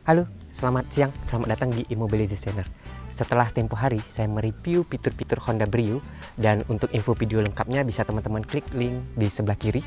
Halo, selamat siang, selamat datang di Immobilizer Channel. Setelah tempo hari, saya mereview fitur-fitur Honda Brio, dan untuk info video lengkapnya bisa teman-teman klik link di sebelah kiri.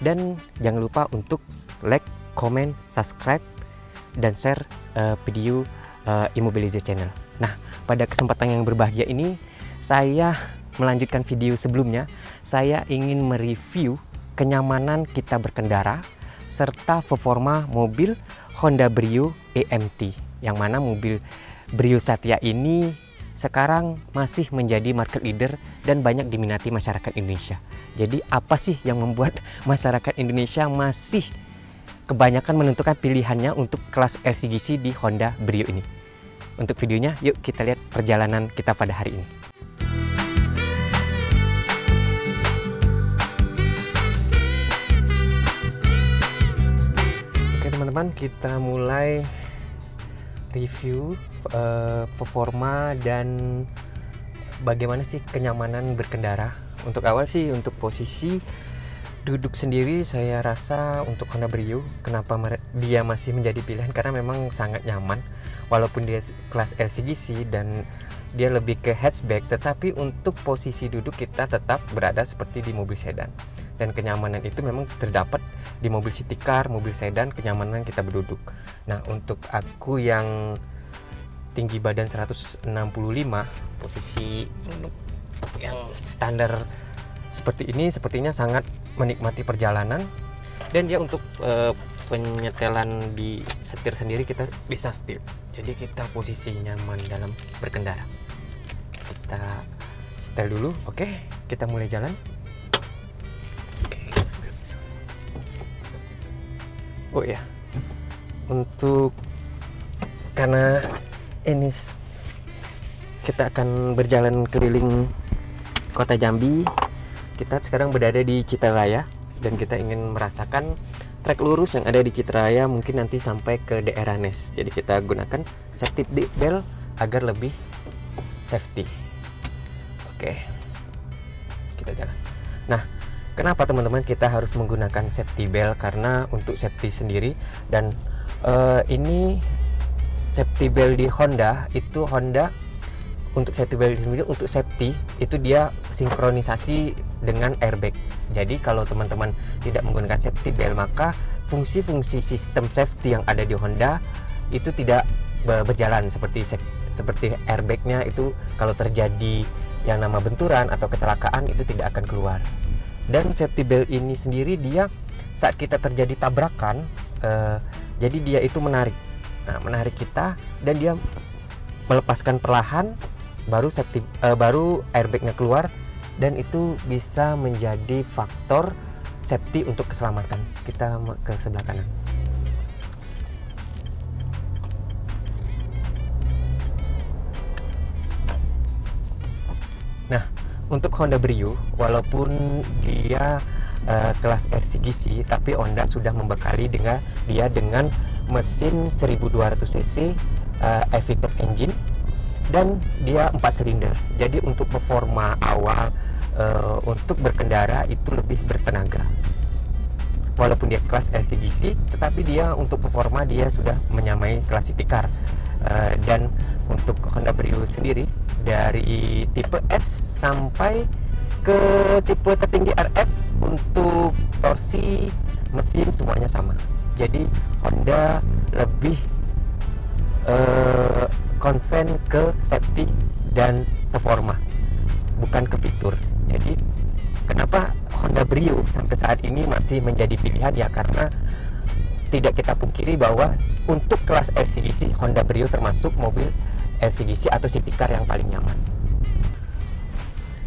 Dan jangan lupa untuk like, comment, subscribe, dan share video Immobilizer Channel. Nah, pada kesempatan yang berbahagia ini, saya melanjutkan video sebelumnya. Saya ingin mereview kenyamanan kita berkendara serta performa mobil Honda Brio EMT, yang mana mobil Brio Satya ini sekarang masih menjadi market leader dan banyak diminati masyarakat Indonesia. Jadi apa sih yang membuat masyarakat Indonesia masih kebanyakan menentukan pilihannya untuk kelas LCGC di Honda Brio ini? Untuk videonya, yuk kita lihat perjalanan kita pada hari ini. Teman-teman, kita mulai review performa dan bagaimana sih kenyamanan berkendara. Untuk awal sih, untuk posisi duduk sendiri saya rasa untuk Honda Brio, kenapa dia masih menjadi pilihan, karena memang sangat nyaman. Walaupun dia kelas LCGC dan dia lebih ke hatchback, tetapi untuk posisi duduk kita tetap berada seperti di mobil sedan. Dan kenyamanan itu memang terdapat di mobil city car, mobil sedan, kenyamanan kita berduduk. Nah, untuk aku yang tinggi badan 165, posisi yang standar seperti ini sepertinya sangat menikmati perjalanan. Dan dia untuk penyetelan di setir sendiri kita bisa setir. Jadi kita posisi nyaman dalam berkendara. Kita setel dulu, oke, kita mulai jalan. Oh ya, untuk karena ini kita akan berjalan keliling kota Jambi. Kita sekarang berada di Citaraya dan kita ingin merasakan trek lurus yang ada di Citaraya, mungkin nanti sampai ke daerah Nes. Jadi kita gunakan safety belt agar lebih safety. Oke, kita jalan. Nah, kenapa teman-teman kita harus menggunakan safety belt? Karena untuk safety sendiri, dan ini safety belt di Honda itu untuk safety belt sendiri, untuk safety itu dia sinkronisasi dengan airbag. Jadi kalau teman-teman tidak menggunakan safety belt, maka fungsi-fungsi sistem safety yang ada di Honda itu tidak berjalan seperti airbagnya itu kalau terjadi yang nama benturan atau kecelakaan itu tidak akan keluar. Dan safety belt ini sendiri dia saat kita terjadi tabrakan, jadi dia itu menarik kita, dan dia melepaskan perlahan, baru airbagnya keluar, dan itu bisa menjadi faktor safety untuk keselamatan. Kita ke sebelah kanan. Nah, untuk Honda Brio, walaupun dia kelas LCGC, tapi Honda sudah membekali dia dengan mesin 1200 cc V-Twin engine, dan dia 4 silinder. Jadi untuk performa awal untuk berkendara itu lebih bertenaga. Walaupun dia kelas LCGC, tetapi dia untuk performa dia sudah menyamai kelas city car. Dan untuk Honda Brio sendiri, dari tipe S sampai ke tipe tertinggi RS, untuk torsi, mesin semuanya sama. Jadi Honda lebih konsen ke safety dan performa, bukan ke fitur. Jadi kenapa Honda Brio sampai saat ini masih menjadi pilihan, ya karena tidak kita pungkiri bahwa untuk kelas LCGC, Honda Brio termasuk mobil LCGC atau city car yang paling nyaman.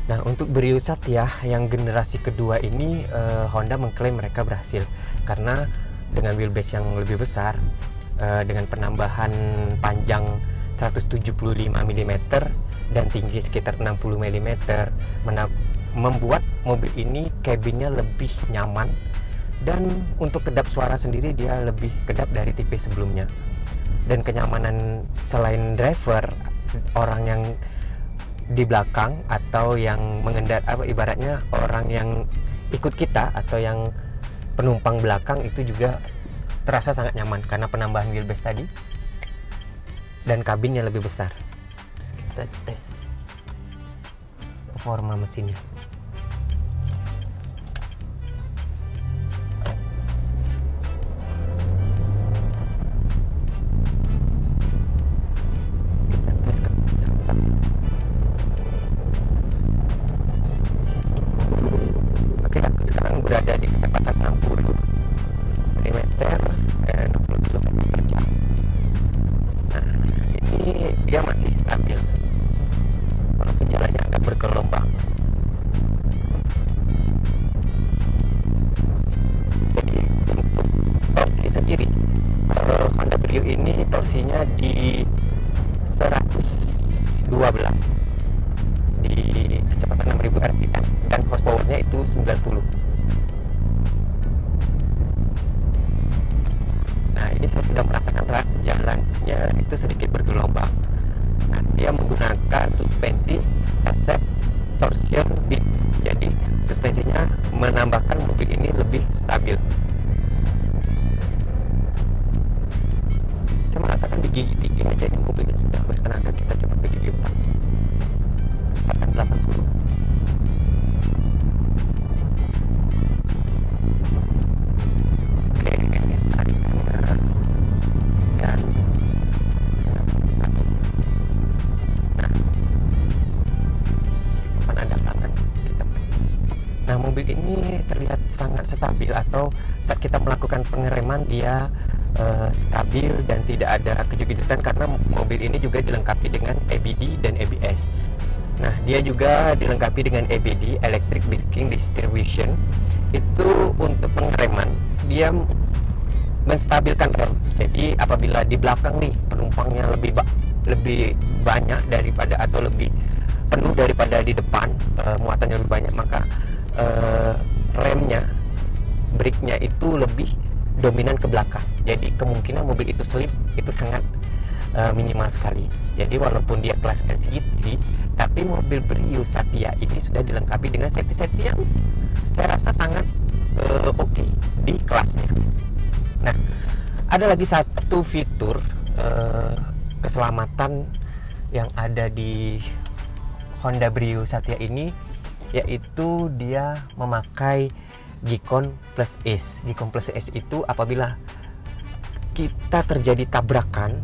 Nah, untuk Brio Satya yang generasi kedua ini, Honda mengklaim mereka berhasil karena dengan wheelbase yang lebih besar, dengan penambahan panjang 175 mm dan tinggi sekitar 60 mm, membuat mobil ini kabinnya lebih nyaman. Dan untuk kedap suara sendiri dia lebih kedap dari tipe sebelumnya. Dan kenyamanan selain driver, orang yang di belakang atau yang ibaratnya orang yang ikut kita atau yang penumpang belakang itu juga terasa sangat nyaman karena penambahan wheelbase tadi. dan kabinnya lebih besar. Kita tes performa mesinnya. Oke, aku sekarang berada di kecepatan 60 mm dan 60 km per jam. Nah, ini dia masih stabil walaupun jalannya agak bergelombang. Jadi untuk torsi sendiri, Honda Brio ini torsinya di 112 di kecepatan 6000 rpm dan horsepowernya itu 90. Nah, ini saya sudah merasakan jalannya itu sedikit bergelombang. Nah, dia menggunakan suspensi Accept Torsion Beat, jadi suspensinya menambahkan mobil ini lebih stabil. Saya merasakan di gigi 3 jadi mobilnya sudah bertenaga. Kita coba ke gigi 4 akan 80. Oke, tarikannya dan nah, depan ada tangan kita. Nah, mobil ini terlihat sangat stabil, atau saat kita melakukan pengereman dia stabil dan tidak ada kejutan karena mobil ini juga dilengkapi dengan ABD dan ABS. Nah, dia juga dilengkapi dengan ABD, Electric Braking Distribution. Itu untuk pengereman, dia menstabilkan rem. Jadi apabila di belakang nih penumpangnya lebih banyak daripada atau lebih penuh daripada di depan, muatannya lebih banyak, maka remnya, brake-nya itu lebih dominan ke belakang. Jadi kemungkinan mobil itu slip itu sangat minimal sekali. Jadi walaupun dia kelas LCC, tapi mobil Brio Satya ini sudah dilengkapi dengan safety yang saya rasa sangat oke di kelasnya. Nah, ada lagi satu fitur keselamatan yang ada di Honda Brio Satya ini, yaitu dia memakai Gicon Plus Ace. Gicon Plus Ace itu apabila kita terjadi tabrakan,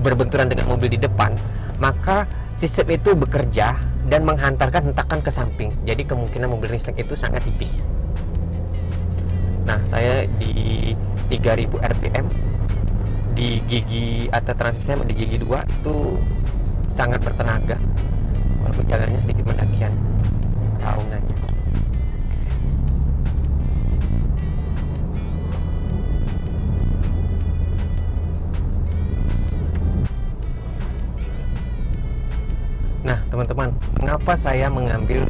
berbenturan dengan mobil di depan, maka sistem itu bekerja dan menghantarkan hentakan ke samping. Jadi kemungkinan mobil ringsek itu sangat tipis. Nah, saya di 3000 rpm di gigi atau transmisi di gigi 2 itu sangat bertenaga, walaupun jalannya sedikit mendakian raungannya. Nah, teman-teman, mengapa saya mengambil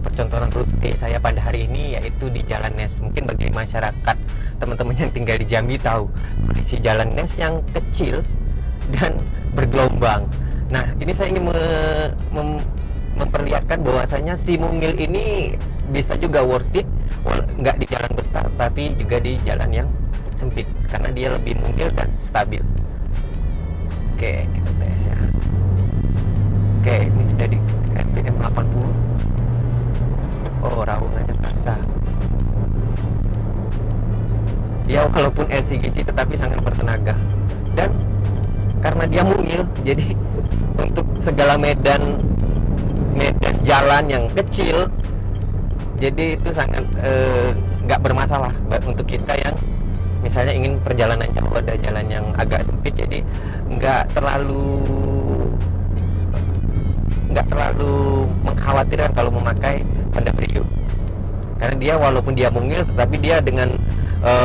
percontohan rute saya pada hari ini, yaitu di Jalan Nes? Mungkin bagi masyarakat, teman-teman yang tinggal di Jambi tahu kondisi Jalan Nes yang kecil dan bergelombang. Nah, ini saya ingin memperlihatkan bahwasanya si mungil ini bisa juga worth it, nggak di jalan besar, tapi juga di jalan yang sempit, karena dia lebih mungil dan stabil. Oke, kita tes ya. Oke, ini sudah di RPM 80. Oh, raungannya terasa. Dia walaupun LCGC tetapi sangat bertenaga. Dan karena dia mungil, jadi untuk segala medan jalan yang kecil, jadi itu sangat nggak bermasalah untuk kita yang misalnya ingin perjalanan jauh, ada jalan yang agak sempit, jadi nggak terlalu mengkhawatirkan kalau memakai Honda Brio, karena dia walaupun dia mungil tetapi dia dengan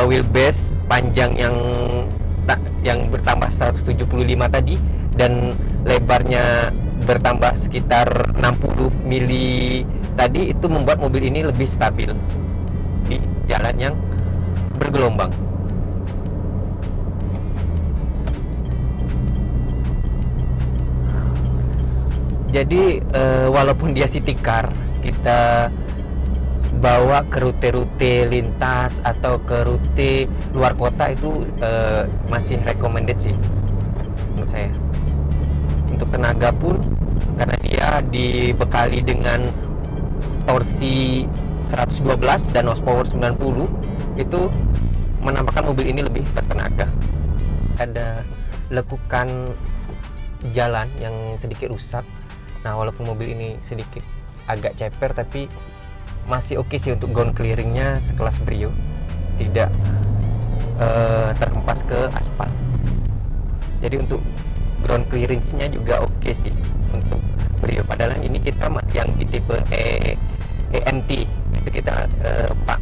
wheelbase panjang yang bertambah 175 tadi dan lebarnya bertambah sekitar 60 mili tadi, itu membuat mobil ini lebih stabil di jalan yang bergelombang. Jadi walaupun dia city car, kita bawa ke rute-rute lintas atau ke rute luar kota itu masih recommended sih menurut saya. Untuk tenaga pun karena dia dibekali dengan torsi 112 dan horsepower 90, itu menampakkan mobil ini lebih bertenaga. Ada lekukan jalan yang sedikit rusak. Nah, walaupun mobil ini sedikit agak ceper, tapi masih oke sih untuk ground clearingnya sekelas Brio, tidak terhempas ke aspal. Jadi untuk ground clearance-nya juga oke sih untuk Brio. Padahal ini kita yang di tipe EMT itu kita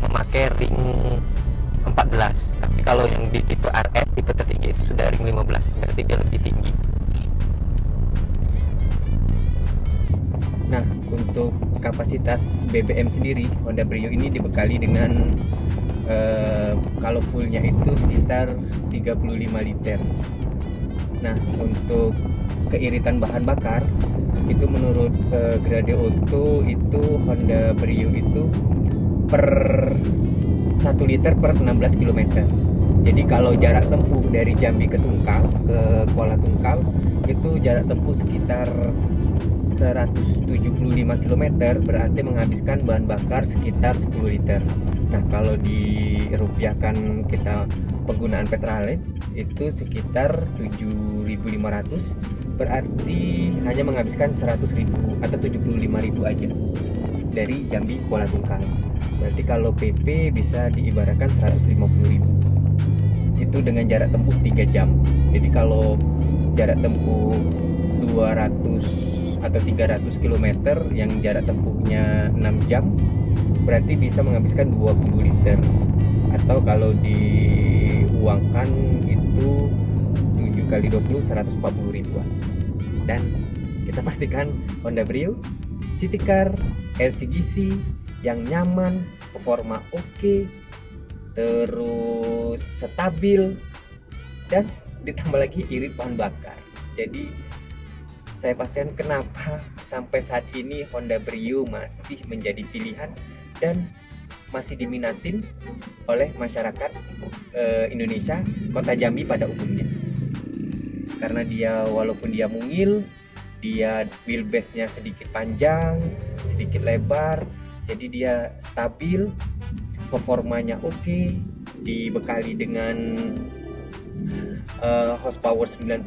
memakai ring 14, tapi kalau yang di tipe RS tipe tertinggi itu sudah ring 15, berarti dia lebih tinggi. Nah, untuk kapasitas BBM sendiri, Honda Brio ini dibekali dengan kalau fullnya itu sekitar 35 liter. Nah, untuk keiritan bahan bakar itu menurut Grade Auto itu Honda Brio itu per 1 liter per 16 km. Jadi kalau jarak tempuh dari Jambi ke Tungkal, ke Kuala Tungkal, itu jarak tempuh sekitar 175 km, berarti menghabiskan bahan bakar sekitar 10 liter. Nah, kalau dirupiahkan kita penggunaan Petralite itu sekitar 7.500, berarti hanya menghabiskan 100.000 atau 75.000 aja dari Jambi Kuala Tungkal. Berarti kalau PP bisa diibaratkan 150.000. Itu dengan jarak tempuh 3 jam. Jadi kalau jarak tempuh 200 atau 300 km yang jarak tempuhnya 6 jam, berarti bisa menghabiskan 20 liter. Atau kalau diuangkan itu 7 kali 20 140 ribuan. Dan kita pastikan Honda Brio city car LCGC yang nyaman, performa oke, terus stabil, dan ditambah lagi irit bahan bakar. Jadi saya pastikan kenapa sampai saat ini Honda Brio masih menjadi pilihan dan masih diminatin oleh masyarakat Indonesia, kota Jambi pada umumnya. Karena dia walaupun dia mungil, dia wheelbase-nya sedikit panjang, sedikit lebar, jadi dia stabil, performanya oke, dibekali dengan horsepower 90,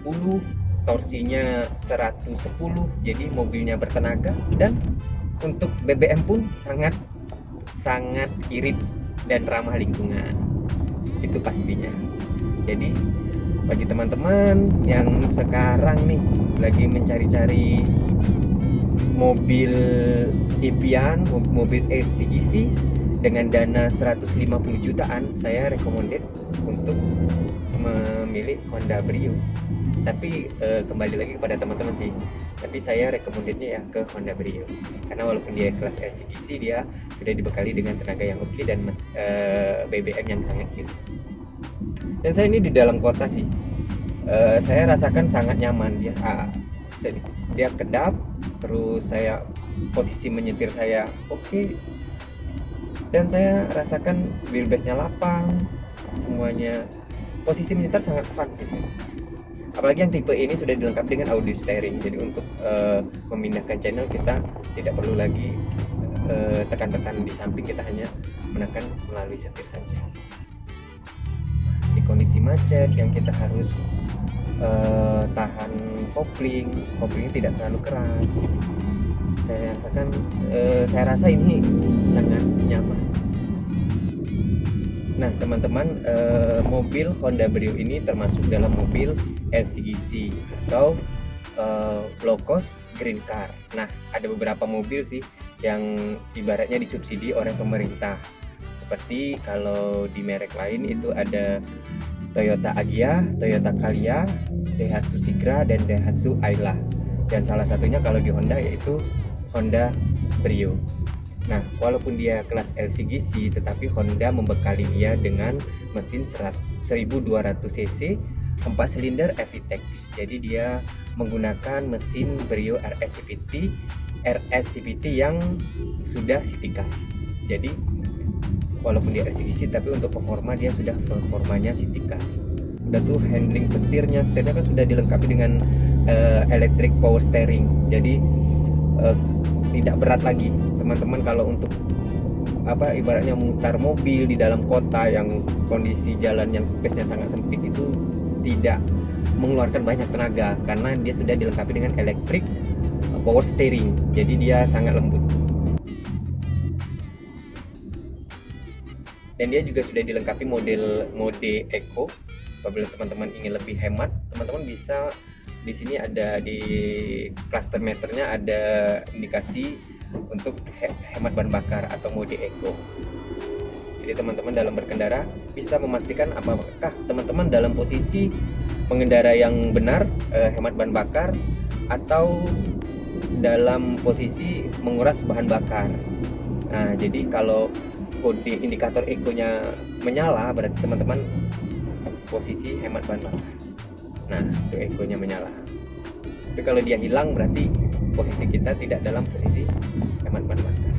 torsinya 110, jadi mobilnya bertenaga, dan untuk BBM pun sangat irit dan ramah lingkungan, itu pastinya. Jadi bagi teman-teman yang sekarang nih lagi mencari-cari mobil impian, mobil LCGC dengan dana 150 jutaan, saya recommended untuk memilih Honda Brio. Tapi kembali lagi kepada teman-teman sih, tapi saya recommendednya ya ke Honda Brio, karena walaupun dia kelas LCGC, dia sudah dibekali dengan tenaga yang oke dan BBM yang sangat irit. Dan saya ini di dalam kota sih, saya rasakan sangat nyaman dia. Dia kedap, terus saya posisi menyetir saya oke, dan saya rasakan wheelbase-nya lapang, semuanya. Posisi menyetir sangat fun sih. Apalagi yang tipe ini sudah dilengkapi dengan audio steering, jadi untuk memindahkan channel kita tidak perlu lagi tekan-tekan di samping, kita hanya menekan melalui setir saja. Di kondisi macet yang kita harus tahan kopling tidak terlalu keras, saya rasa ini sangat nyaman. Nah teman-teman, mobil Honda Brio ini termasuk dalam mobil LCGC atau low cost green car. Nah ada beberapa mobil sih yang ibaratnya disubsidi oleh pemerintah, seperti kalau di merek lain itu ada Toyota Agya, Toyota Calya, Daihatsu Sigra, dan Daihatsu Ayla. Dan salah satunya kalau di Honda yaitu Honda Brio. Nah, walaupun dia kelas LCGC, tetapi Honda membekali dia dengan mesin 1200 cc 4 silinder VTEC. Jadi dia menggunakan mesin Brio RS CVT yang sudah city car. Jadi walaupun dia LCGC tapi untuk performa dia sudah performanya Citica. Udah tuh handling setirnya kan sudah dilengkapi dengan electric power steering. Jadi tidak berat lagi teman-teman kalau untuk ibaratnya mutar mobil di dalam kota yang kondisi jalan yang space-nya sangat sempit itu tidak mengeluarkan banyak tenaga karena dia sudah dilengkapi dengan electric power steering. Jadi dia sangat lembut. Dan dia juga sudah dilengkapi mode Eco. Apabila teman-teman ingin lebih hemat, teman-teman bisa di sini ada di cluster meternya ada indikasi untuk hemat bahan bakar atau mode Eco. Jadi teman-teman dalam berkendara bisa memastikan apakah teman-teman dalam posisi pengendara yang benar, hemat bahan bakar, atau dalam posisi menguras bahan bakar. Nah, jadi kalau kode indikator Eco-nya menyala berarti teman-teman posisi hemat bahan bakar. Nah, itu Eco-nya menyala. Tapi kalau dia hilang berarti posisi kita tidak dalam posisi hemat bahan bakar.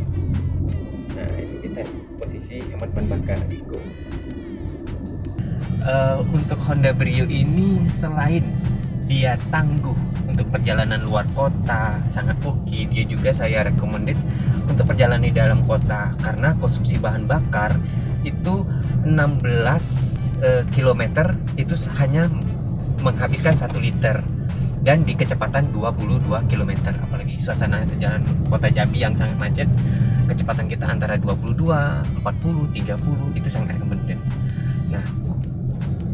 Nah, ini kita posisi hemat bahan bakar Eco. Untuk Honda Brio ini selain dia tangguh untuk perjalanan luar kota, sangat oke, dia juga saya recommended untuk perjalanan di dalam kota karena konsumsi bahan bakar itu 16 km itu hanya menghabiskan 1 liter dan di kecepatan 22 km. Apalagi suasana jalan kota Jambi yang sangat macet, kecepatan kita antara 22, 40, 30 itu sangat recommended. Nah,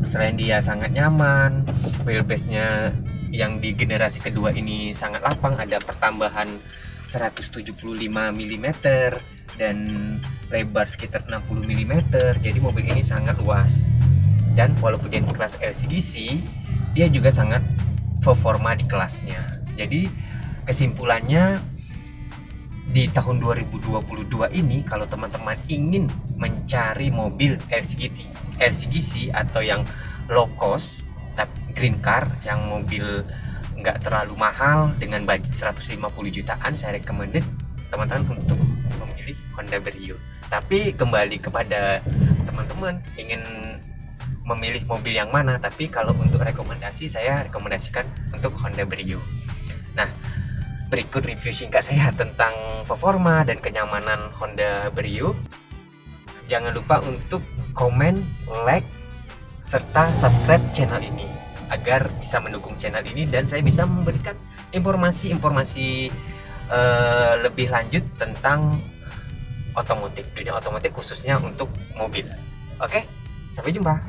selain dia sangat nyaman, wheelbase-nya yang di generasi kedua ini sangat lapang, ada pertambahan 175 mm dan lebar sekitar 60 mm. Jadi mobil ini sangat luas. Dan walaupun dia di kelas LCGC, dia juga sangat performa di kelasnya. Jadi kesimpulannya di tahun 2022 ini kalau teman-teman ingin mencari mobil LCGC atau yang low cost green car yang mobil nggak terlalu mahal dengan budget 150 jutaan, saya recommended teman-teman untuk memilih Honda Brio. Tapi kembali kepada teman-teman ingin memilih mobil yang mana, tapi kalau untuk rekomendasi saya rekomendasikan untuk Honda Brio. Nah, berikut review singkat saya tentang performa dan kenyamanan Honda Brio. Jangan lupa untuk komen, like, serta subscribe channel ini agar bisa mendukung channel ini dan saya bisa memberikan informasi-informasi lebih lanjut tentang otomotif, dunia otomotif khususnya untuk mobil. Oke, sampai jumpa.